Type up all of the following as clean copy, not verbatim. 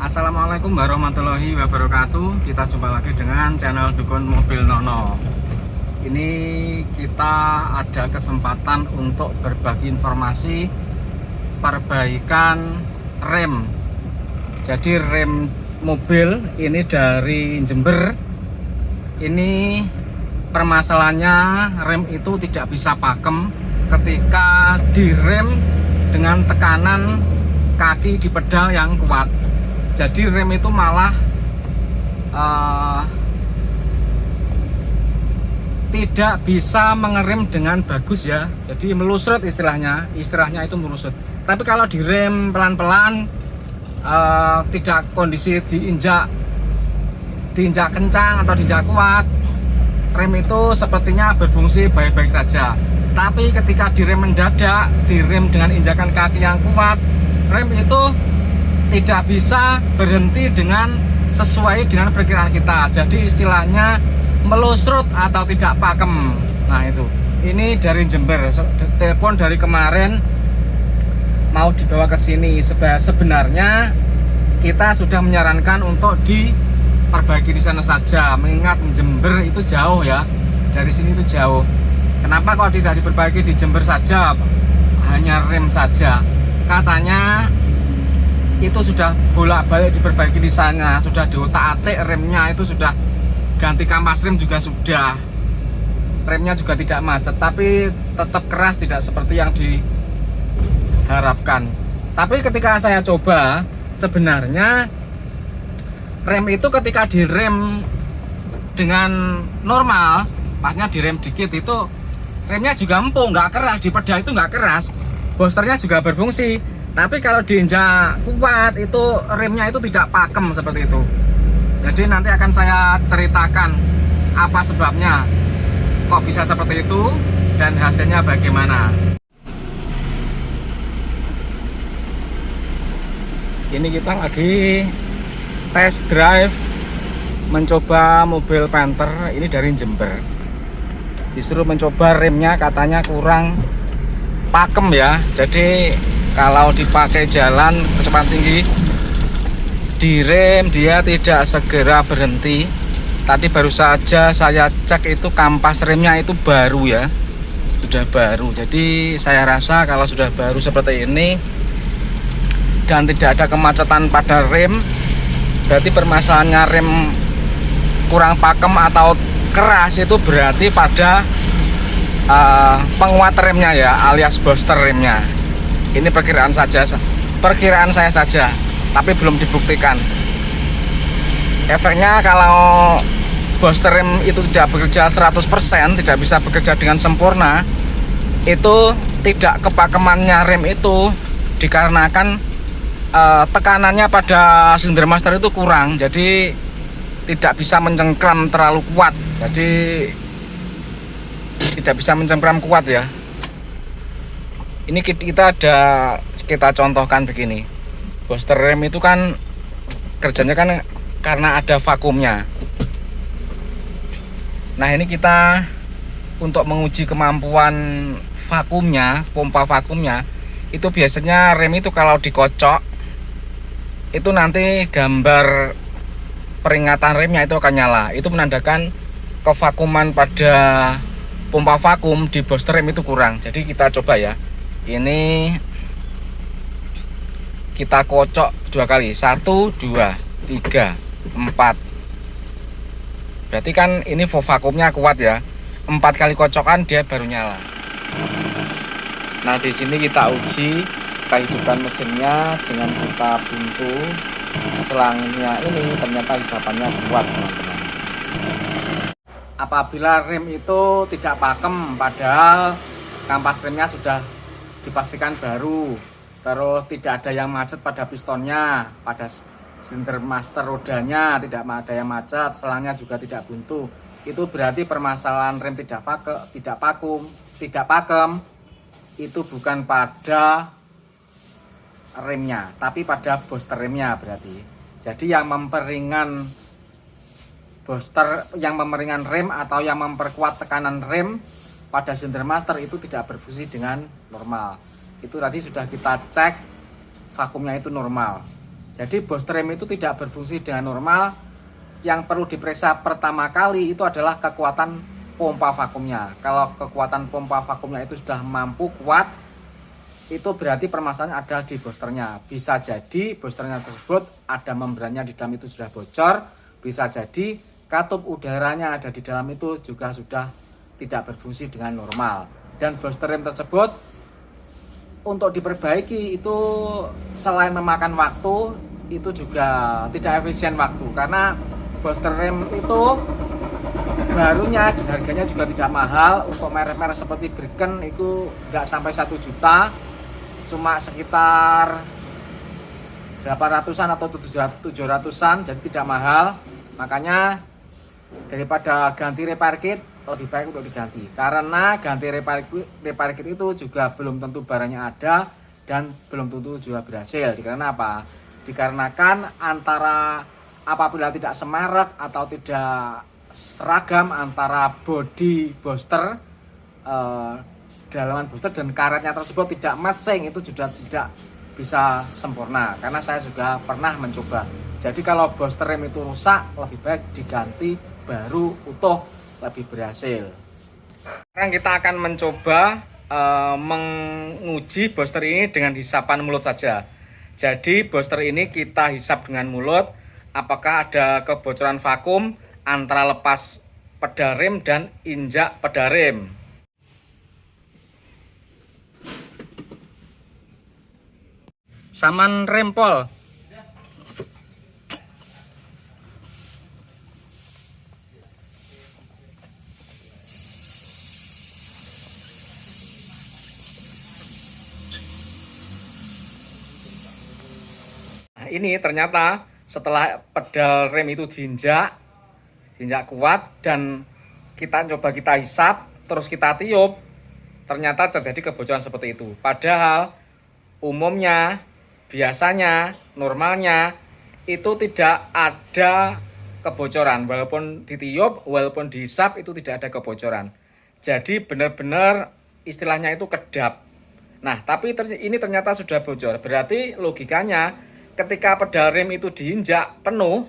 Assalamualaikum warahmatullahi wabarakatuh. Kita jumpa lagi dengan channel Dukun Mobil Nono. Ini kita ada kesempatan untuk berbagi informasi perbaikan rem. Jadi rem mobil ini dari Jember. Ini permasalahannya, rem itu tidak bisa pakem ketika direm dengan tekanan kaki di pedal yang kuat. Jadi rem itu malah tidak bisa mengerem dengan bagus ya. Jadi melusrut istilahnya itu melusrut. Tapi kalau direm pelan-pelan, tidak kondisi diinjak kencang atau diinjak kuat, rem itu sepertinya berfungsi baik-baik saja. Tapi ketika direm mendadak, direm dengan injakan kaki yang kuat, rem itu tidak bisa berhenti dengan sesuai dengan perkiraan kita. Jadi istilahnya melusrut atau tidak pakem. Nah itu, ini dari Jember. Telepon dari kemarin mau dibawa ke sini. Sebenarnya kita sudah menyarankan untuk diperbaiki di sana saja. Mengingat Jember itu jauh ya, dari sini itu jauh. Kenapa kalau tidak diperbaiki di Jember saja, hanya rem saja? Katanya itu sudah bolak-balik diperbaiki di sana, sudah diotak-atik remnya, itu sudah ganti kampas rem juga sudah, remnya juga tidak macet, tapi tetap keras, tidak seperti yang diharapkan. Tapi ketika saya coba, sebenarnya rem itu ketika direm dengan normal, pasnya direm dikit itu remnya juga empuk, nggak keras, di pedal itu nggak keras, boosternya juga berfungsi. Tapi kalau diinjak kuat itu remnya itu tidak pakem seperti itu. Jadi nanti akan saya ceritakan apa sebabnya kok bisa seperti itu dan hasilnya bagaimana. Ini kita lagi test drive mencoba mobil Panther ini dari Jember. Disuruh mencoba remnya, katanya kurang pakem ya. Jadi kalau dipakai jalan kecepatan tinggi, direm dia tidak segera berhenti. Tadi baru saja saya cek itu kampas remnya itu baru ya, sudah baru. Jadi saya rasa kalau sudah baru seperti ini dan tidak ada kemacetan pada rem, berarti permasalahannya rem kurang pakem atau keras itu berarti pada penguat remnya ya, alias booster remnya. Ini perkiraan saya saja, tapi belum dibuktikan. Efeknya kalau booster rem itu tidak bekerja 100%, tidak bisa bekerja dengan sempurna, itu tidak kepakemannya rem itu dikarenakan tekanannya pada silinder master itu kurang, jadi tidak bisa mencengkram terlalu kuat, jadi tidak bisa mencengkram kuat ya. Ini kita contohkan begini. Booster rem itu kan kerjanya kan karena ada vakumnya. Nah ini kita untuk menguji kemampuan vakumnya, pompa vakumnya, itu biasanya rem itu kalau dikocok itu nanti gambar peringatan remnya itu akan nyala. Itu menandakan kevakuman pada pompa vakum di booster rem itu kurang. Jadi kita coba ya. Ini kita kocok 2 kali, 1, 2, 3, 4. Berarti kan ini vakumnya kuat ya. 4 kali kocokan dia baru nyala. Nah di sini kita uji, kita hidupkan mesinnya dengan kita buntu selangnya ini, ternyata hisapannya kuat teman-teman. Apabila rem itu tidak pakem, padahal kampas remnya sudah dipastikan baru, terus tidak ada yang macet pada pistonnya, pada silinder master rodanya tidak ada yang macet, selangnya juga tidak buntu, itu berarti permasalahan rem tidak pakem itu bukan pada remnya, tapi pada booster remnya berarti. Jadi yang memperingan rem atau yang memperkuat tekanan rem pada silinder master itu tidak berfungsi dengan normal. Itu tadi sudah kita cek, vakumnya itu normal. Jadi booster rem itu tidak berfungsi dengan normal. Yang perlu diperiksa pertama kali itu adalah kekuatan pompa vakumnya. Kalau kekuatan pompa vakumnya itu sudah mampu kuat, itu berarti permasalahan ada di boosternya. Bisa jadi boosternya tersebut ada membrannya di dalam itu sudah bocor, bisa jadi katup udaranya ada di dalam itu juga sudah tidak berfungsi dengan normal. Dan booster rem tersebut untuk diperbaiki itu selain memakan waktu, itu juga tidak efisien waktu, karena booster rem itu barunya harganya juga tidak mahal. Untuk merek-merek seperti Birken itu nggak sampai 1 juta, cuma sekitar 800-an atau 700-an, jadi tidak mahal. Makanya daripada ganti repair kit, lebih baik untuk diganti, karena ganti repair kit itu juga belum tentu barangnya ada dan belum tentu juga berhasil. Karena apa? Dikarenakan antara apabila tidak semerek atau tidak seragam antara body booster, dalaman booster dan karetnya tersebut tidak matching, itu juga tidak bisa sempurna. Karena saya juga pernah mencoba. Jadi kalau booster rem itu rusak, lebih baik diganti baru utuh, lebih berhasil. Sekarang kita akan mencoba menguji booster ini dengan hisapan mulut saja. Jadi booster ini kita hisap dengan mulut, apakah ada kebocoran vakum antara lepas pedal rem dan injak pedal rem. Saman rempol. Nah, ini ternyata setelah pedal rem itu diinjak kuat dan kita hisap, terus kita tiup, ternyata terjadi kebocoran seperti itu. Padahal umumnya, biasanya, normalnya itu tidak ada kebocoran. Walaupun ditiup, walaupun dihisap, itu tidak ada kebocoran. Jadi benar-benar istilahnya itu kedap. Nah, tapi ini ternyata sudah bocor. Berarti logikanya ketika pedal rem itu diinjak penuh,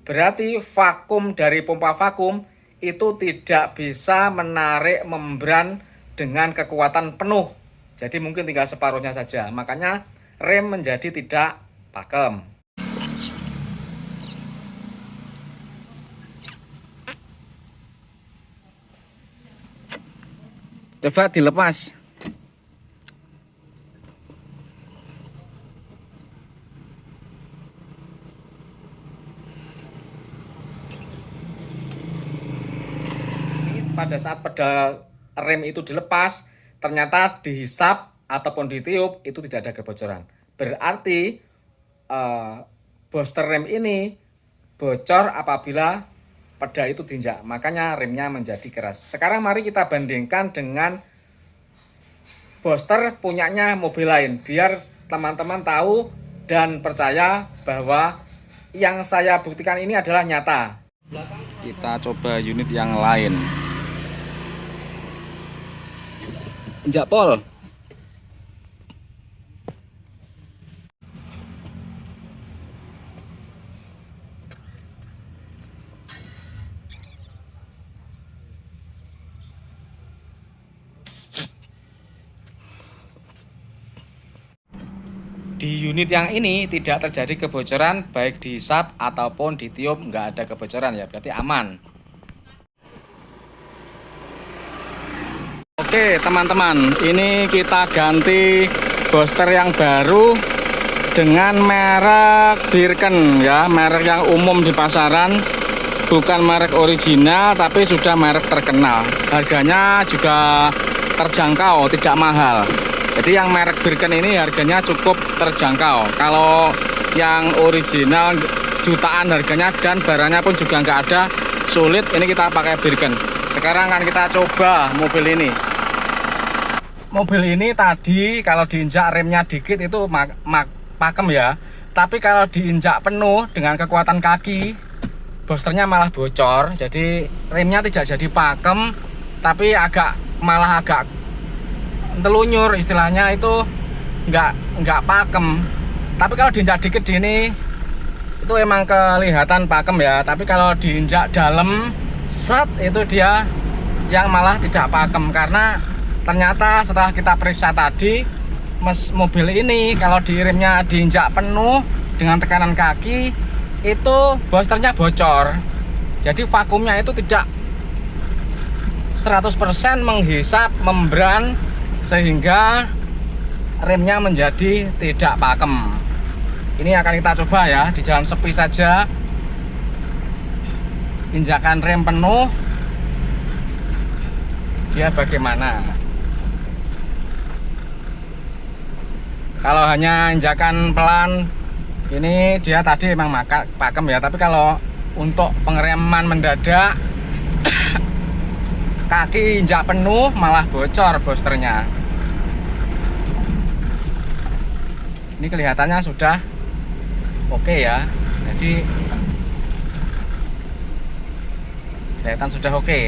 berarti vakum dari pompa vakum itu tidak bisa menarik membran dengan kekuatan penuh. Jadi mungkin tinggal separuhnya saja. Makanya rem menjadi tidak pakem. Coba dilepas. Pada saat pedal rem itu dilepas, ternyata dihisap ataupun ditiup itu tidak ada kebocoran. Berarti booster rem ini bocor apabila pedal itu diinjak, makanya remnya menjadi keras. Sekarang mari kita bandingkan dengan booster punyanya mobil lain, biar teman-teman tahu dan percaya bahwa yang saya buktikan ini adalah nyata. Kita coba unit yang lain. Injak pol. Di unit yang ini tidak terjadi kebocoran, baik dihisap ataupun ditiup, nggak ada kebocoran ya, berarti aman. Oke teman-teman, ini kita ganti booster yang baru dengan merek Birken ya, merek yang umum di pasaran, bukan merek original tapi sudah merek terkenal. Harganya juga terjangkau, tidak mahal. Jadi yang merek Birken ini harganya cukup terjangkau. Kalau yang original jutaan harganya dan barangnya pun juga nggak ada, sulit. Ini kita pakai Birken. Sekarang kan kita coba mobil ini. Mobil ini tadi kalau diinjak remnya dikit itu pakem ya. Tapi kalau diinjak penuh dengan kekuatan kaki, boosternya malah bocor. Jadi remnya tidak jadi pakem, tapi malah agak telunyur, istilahnya itu nggak pakem. Tapi kalau diinjak dikit gini itu emang kelihatan pakem ya. Tapi kalau diinjak dalam set itu dia yang malah tidak pakem, karena ternyata setelah kita periksa tadi mobil ini kalau remnya diinjak penuh dengan tekanan kaki itu boosternya bocor. Jadi vakumnya itu tidak 100% menghisap membran sehingga remnya menjadi tidak pakem. Ini akan kita coba ya di jalan sepi saja, injakan rem penuh dia bagaimana. Kalau hanya injakan pelan ini dia tadi memang pakem ya, tapi kalau untuk pengereman mendadak kaki injak penuh malah bocor boosternya. Ini kelihatannya sudah oke ya, jadi kelihatan sudah oke.